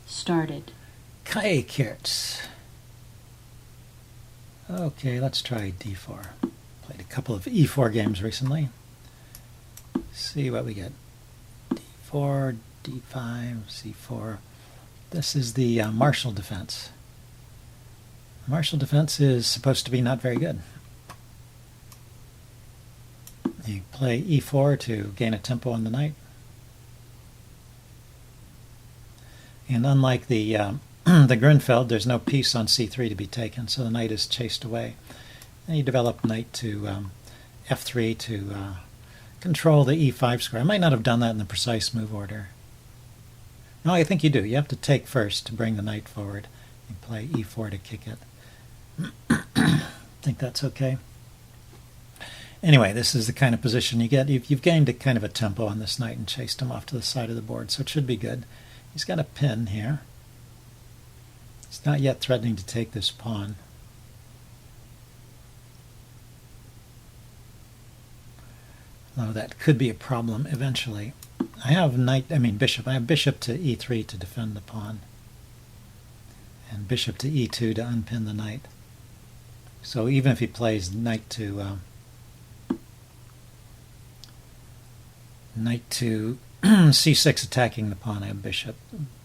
started. Kaikirts. Okay, let's try d4. Played a couple of e4 games recently. See what we get. d4, d5, c4. This is the martial defense. Martial defense is supposed to be not very good. You play e4 to gain a tempo on the knight. And unlike the the Grunfeld, there's no piece on c3 to be taken, so the knight is chased away. And you develop knight to f3 to control the e5 square. I might not have done that in the precise move order. No, I think you do. You have to take first to bring the knight forward. You play e4 to kick it. I think that's okay. Anyway, this is the kind of position you get. You've gained a kind of a tempo on this knight and chased him off to the side of the board, so it should be good. He's got a pin here. He's not yet threatening to take this pawn. Though that could be a problem eventually. I have bishop. I have bishop to e3 to defend the pawn. And bishop to e2 to unpin the knight. So even if he plays knight to c6 attacking the pawn, I have bishop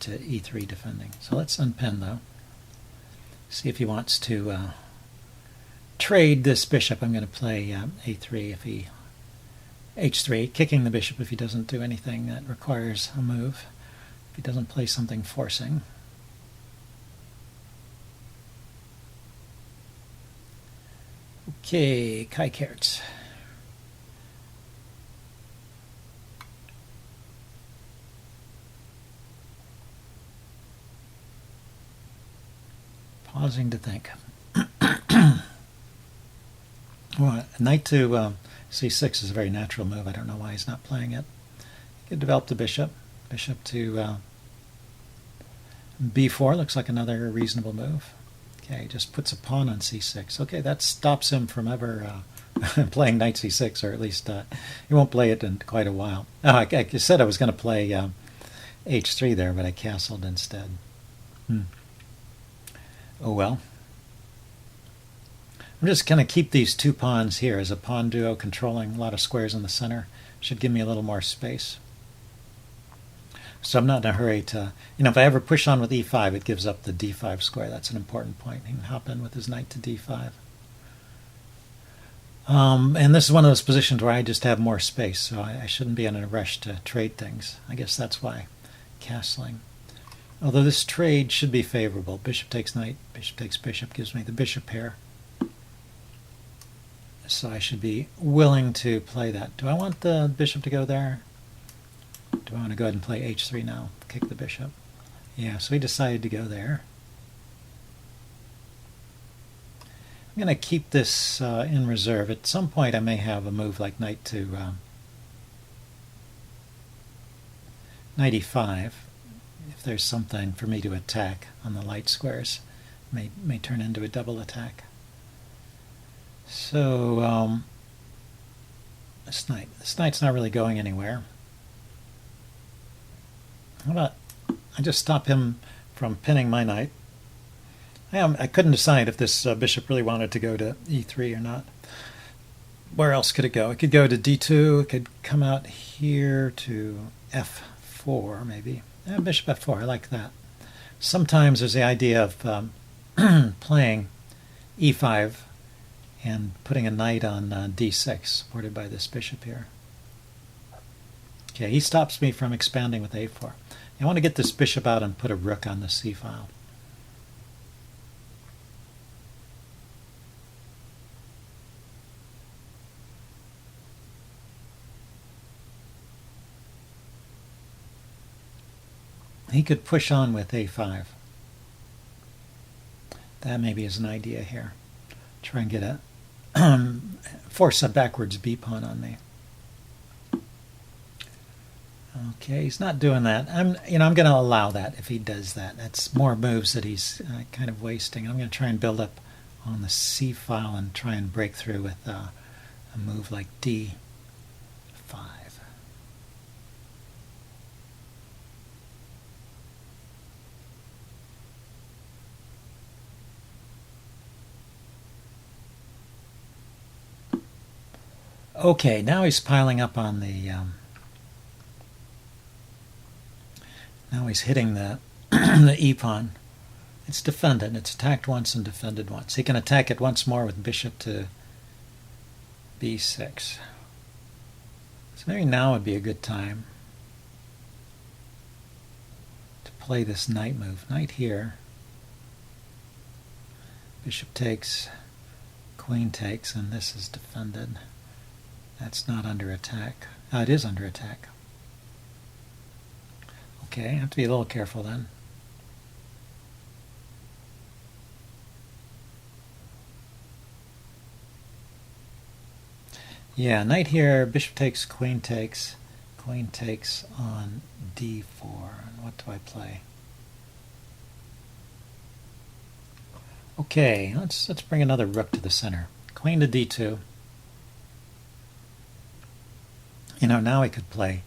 to e3 defending. So let's unpin though. See if he wants to trade this bishop. I'm going to play a3 if he h3, kicking the bishop if he doesn't do anything that requires a move. If he doesn't play something forcing. Okay, Kaikirts. Pausing to think. Well, knight to c6 is a very natural move. I don't know why he's not playing it. He could develop the bishop. Bishop to b4 looks like another reasonable move. Okay, just puts a pawn on c6. Okay, that stops him from ever playing knight c6, or at least he won't play it in quite a while. Oh, I said I was going to play h3 there, but I castled instead. Oh well. I'm just going to keep these two pawns here as a pawn duo, controlling a lot of squares in the center. Should give me a little more space. So I'm not in a hurry to, if I ever push on with e5, it gives up the d5 square. That's an important point. He can hop in with his knight to d5. And this is one of those positions where I just have more space, so I shouldn't be in a rush to trade things. I guess that's why castling. Although this trade should be favorable. Bishop takes knight, bishop takes bishop, gives me the bishop pair. So I should be willing to play that. Do I want the bishop to go there? Do I want to go ahead and play h3 now? Kick the bishop. Yeah, so he decided to go there. I'm going to keep this in reserve. At some point I may have a move like knight to knight e5. If there's something for me to attack on the light squares, may turn into a double attack. So this knight's not really going anywhere. How about I just stop him from pinning my knight? I couldn't decide if this bishop really wanted to go to e3 or not. Where else could it go? It could go to d2. It could come out here to f4 maybe. Bishop f4, I like that. Sometimes there's the idea of playing e5 and putting a knight on d6, supported by this bishop here. Okay, he stops me from expanding with a4. I want to get this bishop out and put a rook on the c file. He could push on with a5. That maybe is an idea here. Try and get a force a backwards b pawn on me. Okay, he's not doing that. I'm going to allow that if he does that. That's more moves that he's kind of wasting. I'm going to try and build up on the c file and try and break through with a move like d5. Okay, now he's piling up on the... now he's hitting the, the e-pawn. It's defended. It's attacked once and defended once. He can attack it once more with bishop to b6. So maybe now would be a good time to play this knight move. Knight here. Bishop takes, queen takes, and this is defended. That's not under attack. It is under attack. Okay, I have to be a little careful then. Yeah, knight here, bishop takes queen takes on d4. And what do I play? Okay, let's bring another rook to the center. Queen to d2. You know, now he could play...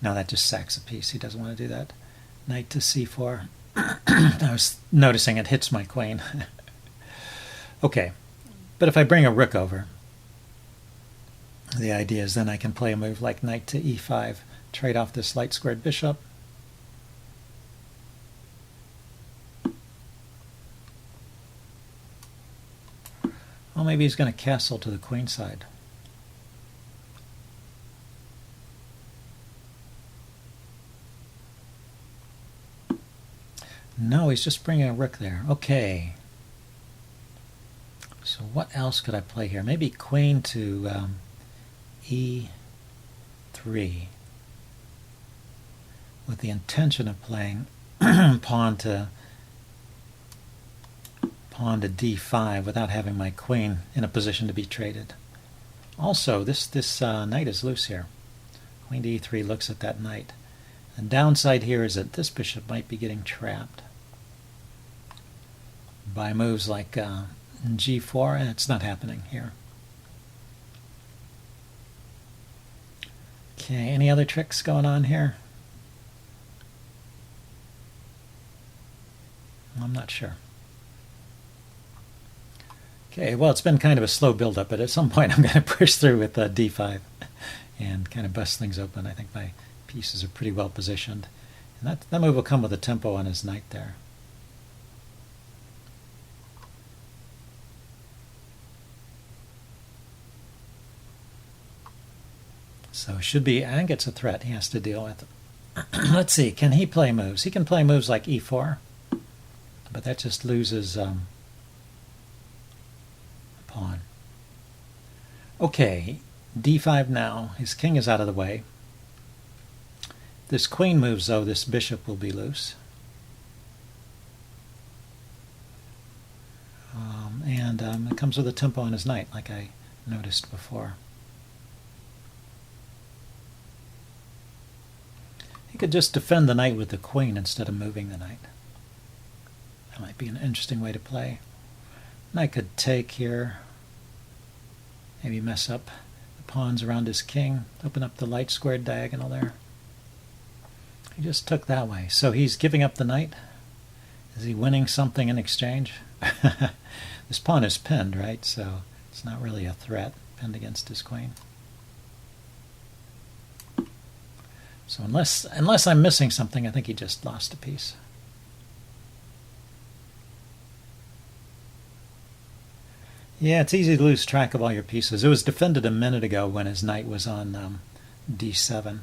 No, that just sacks a piece. He doesn't want to do that. Knight to c4. I was noticing it hits my queen. Okay, but if I bring a rook over, the idea is then I can play a move like knight to e5, trade off this light squared bishop. Well, maybe he's going to castle to the queen side. No, he's just bringing a rook there. Okay. So what else could I play here? Maybe queen to e3 with the intention of playing pawn to d5 without having my queen in a position to be traded. Also, this knight is loose here. Queen to e3 looks at that knight. The downside here is that this bishop might be getting trapped by moves like g4, and it's not happening here. Okay, any other tricks going on here? I'm not sure. Okay, well, it's been kind of a slow build-up, but at some point I'm going to push through with d5 and kind of bust things open. I think my pieces are pretty well positioned. And that move will come with a tempo on his knight there. So should be, I think it's a threat he has to deal with. Let's see, can he play moves? He can play moves like e4, but that just loses a pawn. Okay, d5 now. His king is out of the way. This queen moves, though, this bishop will be loose. And it comes with a tempo on his knight, like I noticed before. He could just defend the knight with the queen instead of moving the knight. That might be an interesting way to play. Knight could take here, maybe mess up the pawns around his king, open up the light squared diagonal there. He just took that way. So he's giving up the knight. Is he winning something in exchange? This pawn is pinned, right? So it's not really a threat, pinned against his queen. So unless I'm missing something, I think he just lost a piece. Yeah, it's easy to lose track of all your pieces. It was defended a minute ago when his knight was on d7.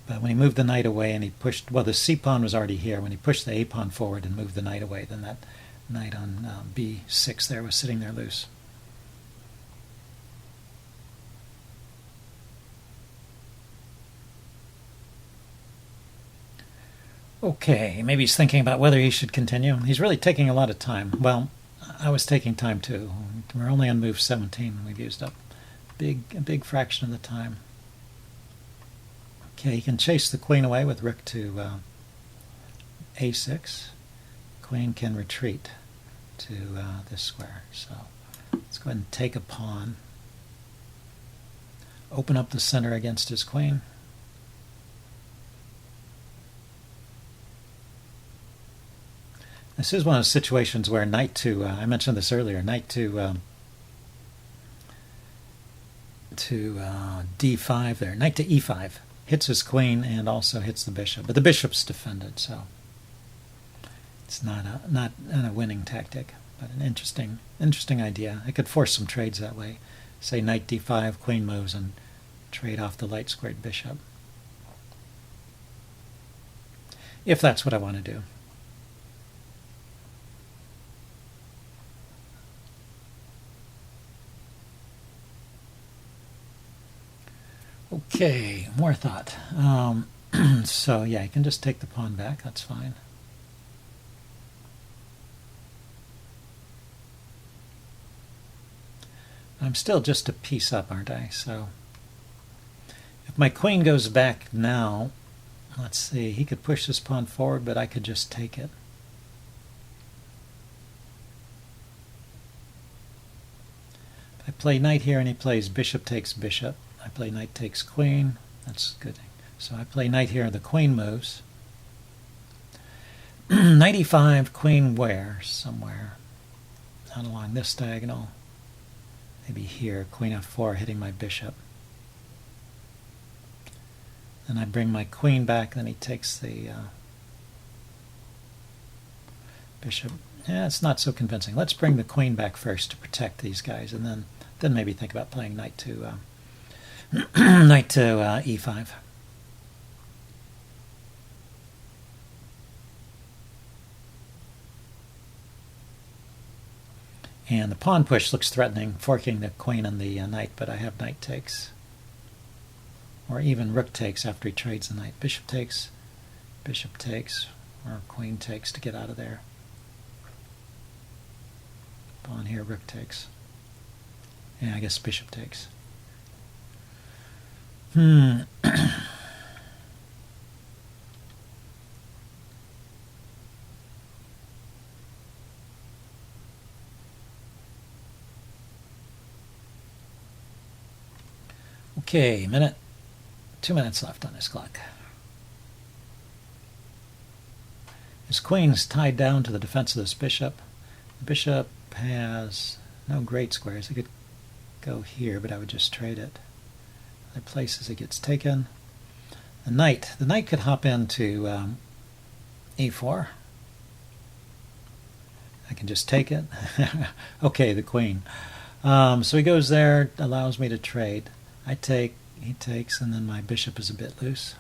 But when he moved the knight away and he pushed, well, the c-pawn was already here. When he pushed the a-pawn forward and moved the knight away, then that knight on b6 there was sitting there loose. Okay, maybe he's thinking about whether he should continue. He's really taking a lot of time. Well, I was taking time too. We're only on move 17. We've used up a big fraction of the time. Okay, he can chase the queen away with rook to a6. Queen can retreat to this square. So let's go ahead and take a pawn. Open up the center against his queen. This is one of those situations where knight to, I mentioned this earlier, knight to to d5 there. Knight to e5. Hits his queen and also hits the bishop. But the bishop's defended, so it's not a winning tactic, but an interesting idea. I could force some trades that way. Say knight d5, queen moves, and trade off the light squared bishop. If that's what I want to do. Okay, more thought. So yeah, you can just take the pawn back, that's fine. I'm still just a piece up, aren't I? So if my queen goes back now, let's see, he could push this pawn forward, but I could just take it. If I play knight here and he plays bishop takes bishop, I play knight takes queen, that's good. So I play knight here, the queen moves. Knight e5, queen where? Somewhere. Not along this diagonal. Maybe here, queen f4 hitting my bishop. Then I bring my queen back, then he takes the bishop. Yeah, it's not so convincing. Let's bring the queen back first to protect these guys, and then maybe think about playing knight to knight to e5. And the pawn push looks threatening, forking the queen and the knight, but I have knight takes. Or even rook takes after he trades the knight. Bishop takes, or queen takes to get out of there. Pawn here, rook takes. Yeah, I guess bishop takes. Okay, 2 minutes left on this clock. His queen's tied down to the defense of this bishop. The bishop has no great squares. He could go here, but I would just trade it. Other places it gets taken. The knight could hop into e4. I can just take it. Okay, the queen. So he goes there, allows me to trade. I take, he takes, and then my bishop is a bit loose.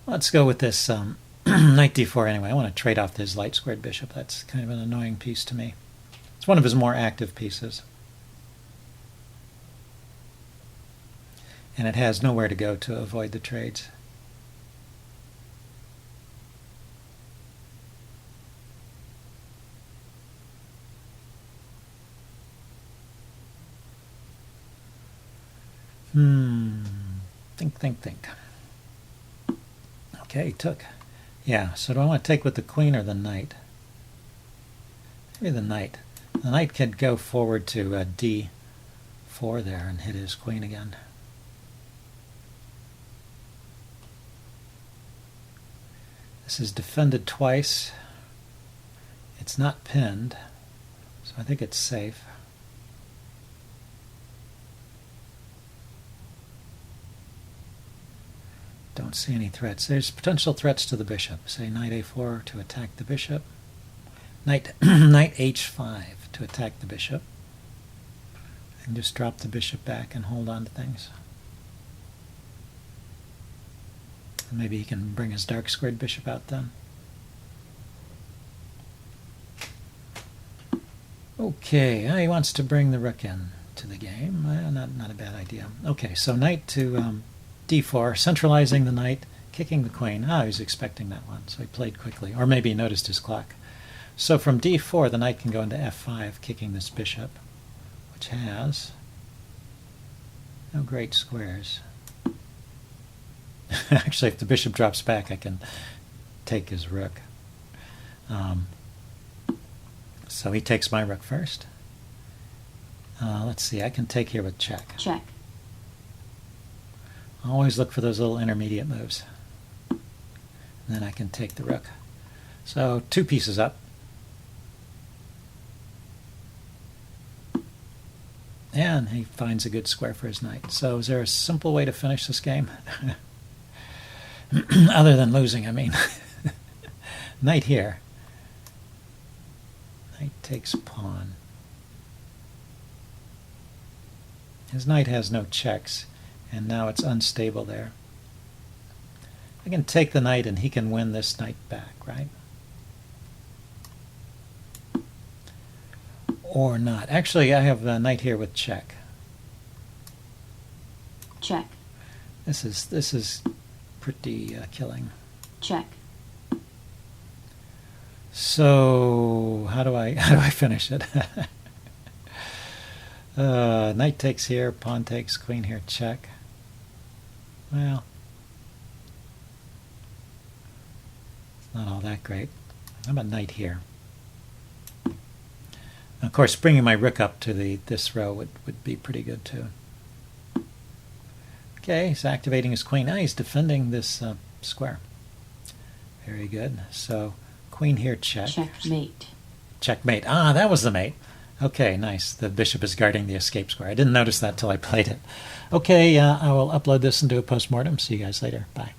Let's go with this knight d4 anyway. I want to trade off his light squared bishop. That's kind of an annoying piece to me. It's one of his more active pieces. And it has nowhere to go to avoid the trades. Think. Okay, he took. Yeah, so do I want to take with the queen or the knight? Maybe the knight. The knight could go forward to d4 there and hit his queen again. This is defended twice. It's not pinned, so I think it's safe. Don't see any threats. There's potential threats to the bishop. Say knight a4 to attack the bishop. Knight h5 to attack the bishop. And just drop the bishop back and hold on to things. And maybe he can bring his dark squared bishop out then. Okay, he wants to bring the rook in to the game. Not a bad idea. Okay, so knight to d4, centralizing the knight, kicking the queen. He was expecting that one, so he played quickly. Or maybe he noticed his clock. So from d4, the knight can go into f5, kicking this bishop, which has no great squares. Actually, if the bishop drops back, I can take his rook. So he takes my rook first. Let's see, I can take here with check. Check. Always look for those little intermediate moves. And then I can take the rook. So 2 pieces up. And he finds a good square for his knight. So is there a simple way to finish this game? Other than losing, I mean. Knight here. Knight takes pawn. His knight has no checks, and now it's unstable there. I can take the knight and he can win this knight back, right? Or not. Actually, I have a knight here with check. Check. This is pretty killing. Check. So how do I finish it? Knight takes here, pawn takes, queen here, check. Well, it's not all that great. How about knight here? Of course, bringing my rook up to this row would be pretty good too. Okay, he's activating his queen. Now he's defending this square. Very good. So queen here, check. Checkmate. Checkmate. Ah, that was the mate. Okay, nice. The bishop is guarding the escape square. I didn't notice that till I played it. Okay, I will upload this and do a postmortem. See you guys later. Bye.